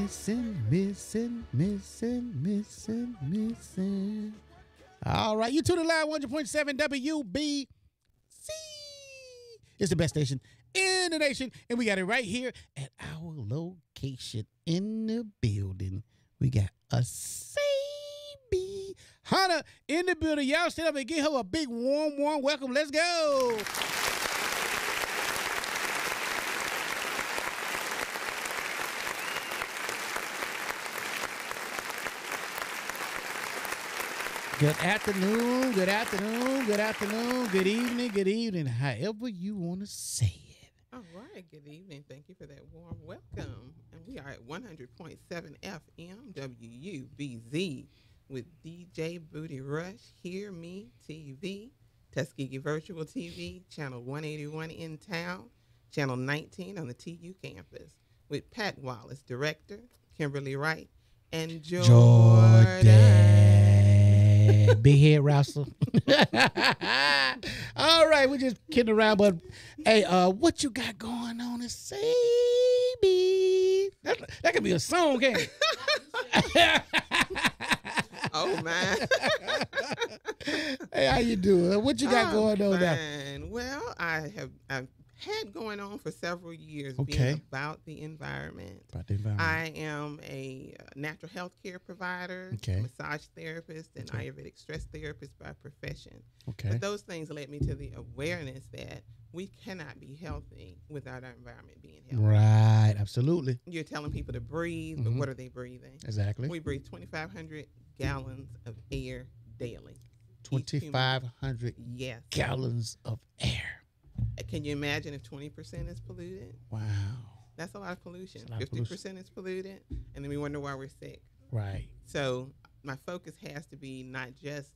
Missing. All right, you tune in live 100.7 WBC. It's the best station in the nation, and we got it right here at our location in the building. We got a CB Hunter in the building. Y'all stand up and give her a big warm welcome. Let's go. Good afternoon, good evening, however you want to say it. All right, good evening. Thank you for that warm welcome. And we are at 100.7 FM WUBZ with DJ Booty Rush, Hear Me TV, Tuskegee Virtual TV, Channel 181 in town, Channel 19 on the TU campus, with Pat Wallace, Director, Kimberly Wright, and Jordan. Big head wrestler. All right, we're just kidding around, but hey, what you got going on at CB? That could be a song, can't it? Oh man. Hey, how you doing? What you got going on now? Well, I've had going on for several years Okay. being about the environment. About the environment. I am a natural health care provider, Okay. massage therapist, and Okay. Ayurvedic stress therapist by profession. Okay. But those things led me to the awareness that we cannot be healthy without our environment being healthy. Right, absolutely. You're telling people to breathe, but what are they breathing? Exactly. We breathe 2,500 gallons of air daily. 2,500 Yes. gallons of air. Can you imagine if 20% is polluted? Wow. That's a lot of pollution. That's a lot of 50% is polluted, and then we wonder why we're sick. Right. So my focus has to be not just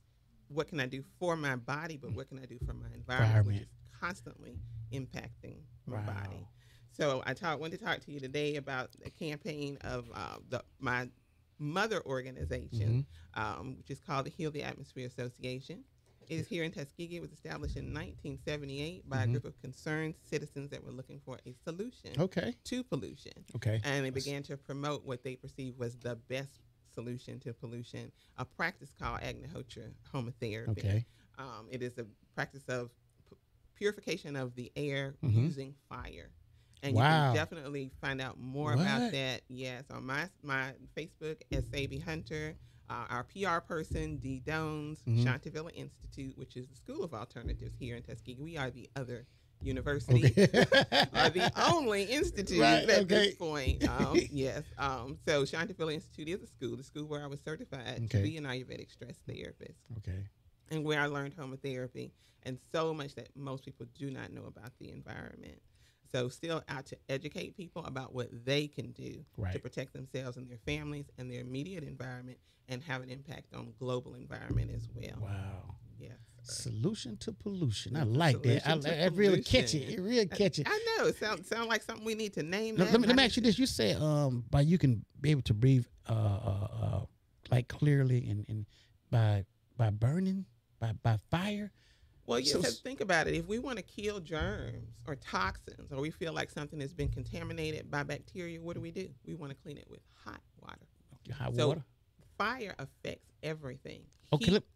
what can I do for my body, but what can I do for my environment, which is constantly impacting my body. So I wanted to talk to you today about the campaign of my mother organization, which is called the Heal the Atmosphere Association. It is here in Tuskegee. It was established in 1978 by a group of concerned citizens that were looking for a solution to pollution. Okay. And they began to promote what they perceived was the best solution to pollution, a practice called Agnihotra homotherapy. Okay. It is a practice of purification of the air using fire. And you can definitely find out more about that, yes, on my Facebook, S.A.B. Hunter, our PR person, Dee Dones, Shantavilla Institute, which is the School of Alternatives here in Tuskegee. We are the other university, are the only institute at this point. Yes. So Shantavilla Institute is the school where I was certified to be an Ayurvedic stress therapist. Okay. And where I learned homotherapy and so much that most people do not know about the environment. So still out to educate people about what they can do to protect themselves and their families and their immediate environment and have an impact on global environment as well. Wow. Yes. Solution to pollution. I like that. That really catchy. It really catchy. I know. It sounds like something we need to name. Let me ask you this. You said by you can be able to breathe like clearly and by burning, by fire. Well, you have to think about it. If we want to kill germs or toxins, or we feel like something has been contaminated by bacteria, what do? We want to clean it with hot water. Hot water? Fire affects everything.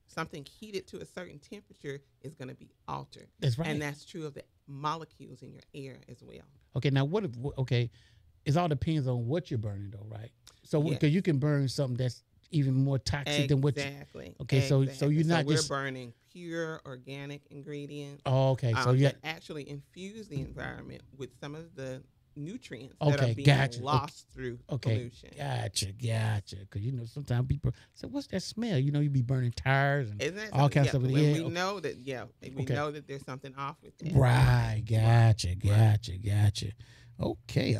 Something heated to a certain temperature is going to be altered. That's right. And that's true of the molecules in your air as well. Okay, now it all depends on what you're burning though, right? So because you can burn something that's even more toxic than what you... Okay, so you're not we're burning pure organic ingredients. Oh, okay. So that actually infuse the environment with some of the nutrients that are being lost through pollution. Gotcha. Because sometimes people say, "What's that smell?" You be burning tires and all kinds of stuff. We know that. We know that there's something off with that. Right. Gotcha. Okay.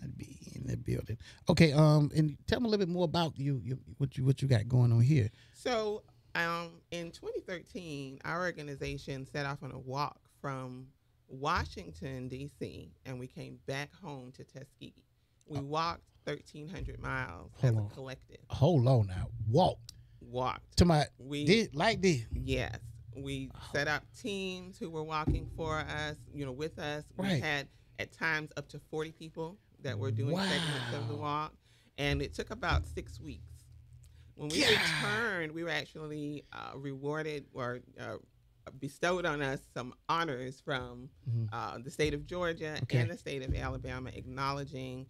I'd be in the building. Okay. And tell me a little bit more about what you got going on here. So, in 2013, our organization set off on a walk from Washington, D.C., and we came back home to Tuskegee. We walked 1,300 miles as a collective. Hold on now. Walked. We did like this. Yes. We set up teams who were walking for us, with us. Right. We had at times up to 40 people that were doing segments of the walk, and it took about 6 weeks. When we returned, we were actually rewarded or bestowed on us some honors from the state of Georgia and the state of Alabama, acknowledging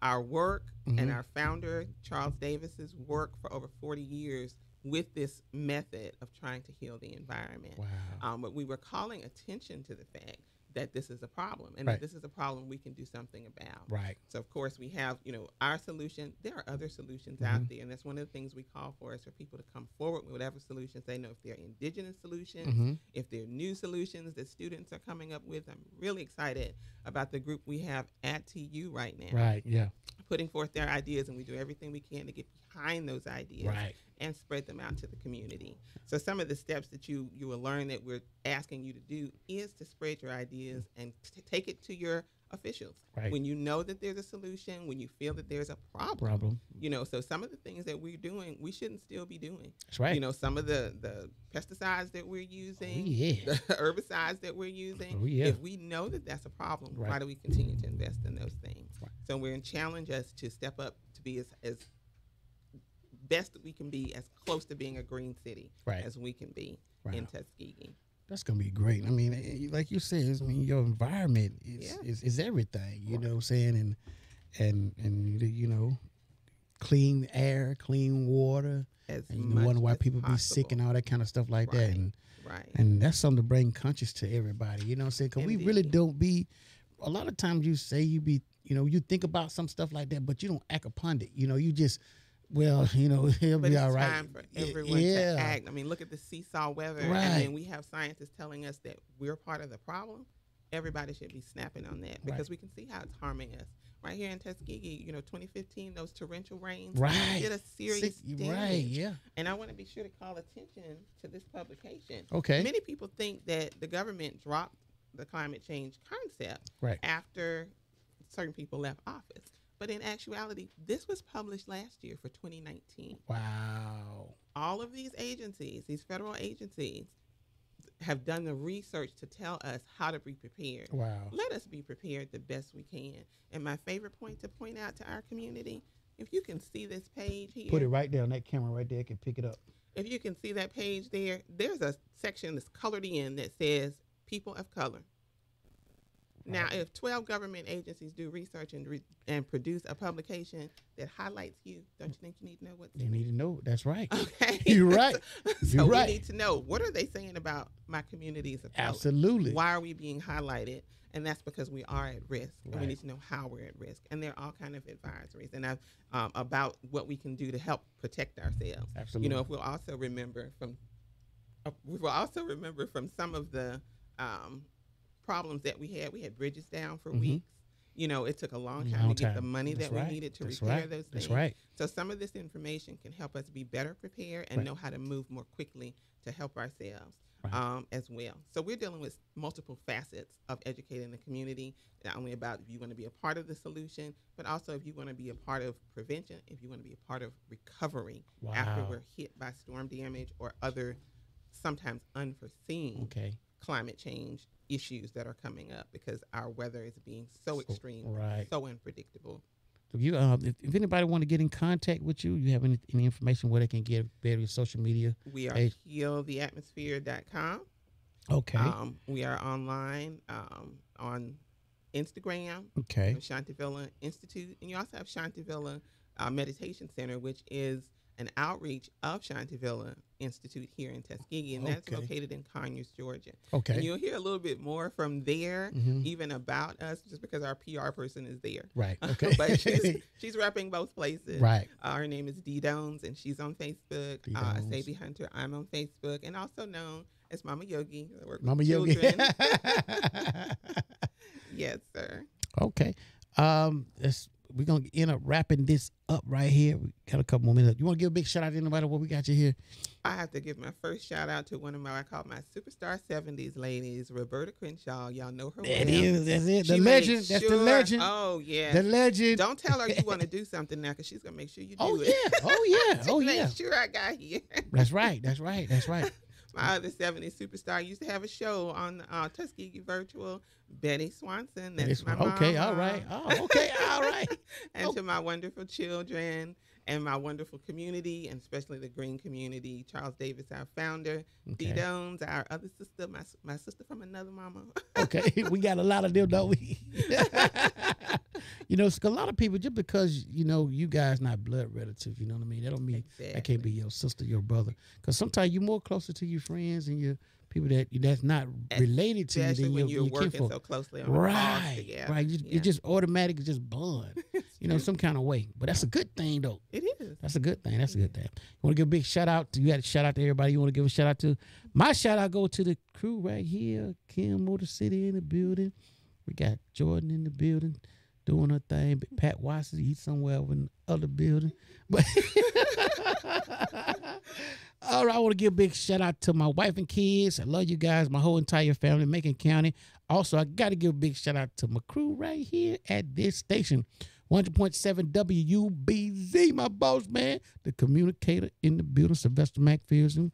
our work and our founder, Charles Davis's work for over 40 years with this method of trying to heal the environment. Wow. But we were calling attention to the fact that this is a problem and that this is a problem we can do something about. Right. So, of course, we have, our solution. There are other solutions out there, and that's one of the things we call for is for people to come forward with whatever solutions they know. If they're indigenous solutions, if they're new solutions that students are coming up with. I'm really excited about the group we have at TU right now. Right, yeah. Putting forth their ideas, and we do everything we can to get behind those ideas and spread them out to the community. So some of the steps that you will learn that we're asking you to do is to spread your ideas and take it to your officials. Right. When you know that there's a solution, when you feel that there's a problem. So some of the things that we're doing, we shouldn't still be doing. That's right. Some of the pesticides that we're using, the herbicides that we're using, if we know that that's a problem, why do we continue to invest in those things? Right. So we're in challenge us to step up to be as best that we can be, as close to being a green city as we can be in Tuskegee. That's gonna be great. I mean, like you said, your environment is everything. You know what I'm saying, and clean air, clean water. And you wonder why people be sick and all that kind of stuff like that. And that's something to bring conscious to everybody. You know what I'm saying? Because we really don't be. A lot of times you say you think about some stuff like that, but you don't act upon it. You just. Well, he'll be all right. It's time for everyone to act. I mean, look at the seesaw weather. And then we have scientists telling us that we're part of the problem. Everybody should be snapping on that because we can see how it's harming us. Right here in Tuskegee, 2015, those torrential rains did a serious damage. And I want to be sure to call attention to this publication. Okay. Many people think that the government dropped the climate change concept after certain people left office. But in actuality, this was published last year for 2019. Wow. All of these agencies, these federal agencies, have done the research to tell us how to be prepared. Wow. Let us be prepared the best we can. And my favorite point to point out to our community, if you can see this page here. Put it right there on that camera right there. I can pick it up. If you can see that page there, there's a section that's colored in that says people of color. Now, if 12 government agencies do research and produce a publication that highlights you, don't you think you need to know what's in it? You need to know. That's right. Okay. You're right. So we need to know, what are they saying about my communities of color? Absolutely. Why are we being highlighted? And that's because we are at risk. And we need to know how we're at risk. And there are all kinds of advisories and about what we can do to help protect ourselves. Absolutely. If we'll also remember from some of the problems that we had bridges down for weeks. It took a long time to get the money that we needed to repair those things. That's right. So some of this information can help us be better prepared and know how to move more quickly to help ourselves as well. So we're dealing with multiple facets of educating the community, not only about if you want to be a part of the solution, but also if you want to be a part of prevention, if you want to be a part of recovery after we're hit by storm damage or other sometimes unforeseen climate change issues that are coming up because our weather is being so extreme, so unpredictable. So if anybody want to get in contact with you, you have any information where they can get various social media? We are healtheatmosphere.com. Okay. We are online on Instagram. Okay. Shantivilla Institute, and you also have Shantivilla Meditation Center, which is an outreach of Shantivilla Institute here in Tuskegee, and that's located in Conyers, Georgia. Okay. And you'll hear a little bit more from there, even about us, just because our PR person is there. Right. Okay. But she's repping both places. Right. Her name is Dee Dones, and she's on Facebook. Sabi Hunter, I'm on Facebook, and also known as Mama Yogi. I work with children. Yes, sir. Okay. We're going to end up wrapping this up right here. We got a couple more minutes. You want to give a big shout out to anybody what we got you here? I have to give my first shout out to one of I call my superstar 70s ladies, Roberta Crenshaw. Y'all know her. That's it. The legend. That's the legend. Oh, yeah. The legend. Don't tell her you want to do something now because she's going to make sure you do it. Oh, yeah. Make sure I got here. That's right. My other 70s superstar used to have a show on Tuskegee Virtual. Betty Swanson. That's my mom. Okay, all right. Oh, okay, all right. And to my wonderful children and my wonderful community, and especially the green community. Charles Davis, our founder. Dee Dones, our other sister, my sister from another mama. Okay, we got a lot of them, don't we? You know, a lot of people, just because, you know, you guys not blood relatives, you know what I mean? That don't mean that can't be your sister, your brother. Because sometimes you're more closer to your friends and your people that's not related to you than when you're working so closely on right, together. Right. It just automatically just bond, you know, some kind of way. But that's a good thing, though. It is. That's a good thing. That's a good thing. You want to give a big shout out to, you got to shout out to everybody you want to give a shout out to. My shout out go to the crew right here. Kim Motor City in the building. We got Jordan in the building doing her thing. Pat Watson, he's somewhere over in the other building. But all right, I want to give a big shout out to my wife and kids. I love you guys, my whole entire family, Macon County. Also, I got to give a big shout out to my crew right here at this station. 100.7 WUBZ, my boss man, the communicator in the building, Sylvester McPherson,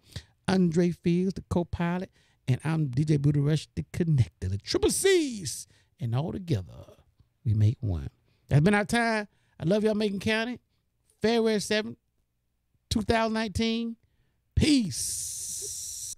Andre Fields, the co-pilot, and I'm DJ Buddha Rush, the connector, the triple C's. And all together, we make one. That's been our time. I love y'all, Macon County. February 7th, 2019. Peace.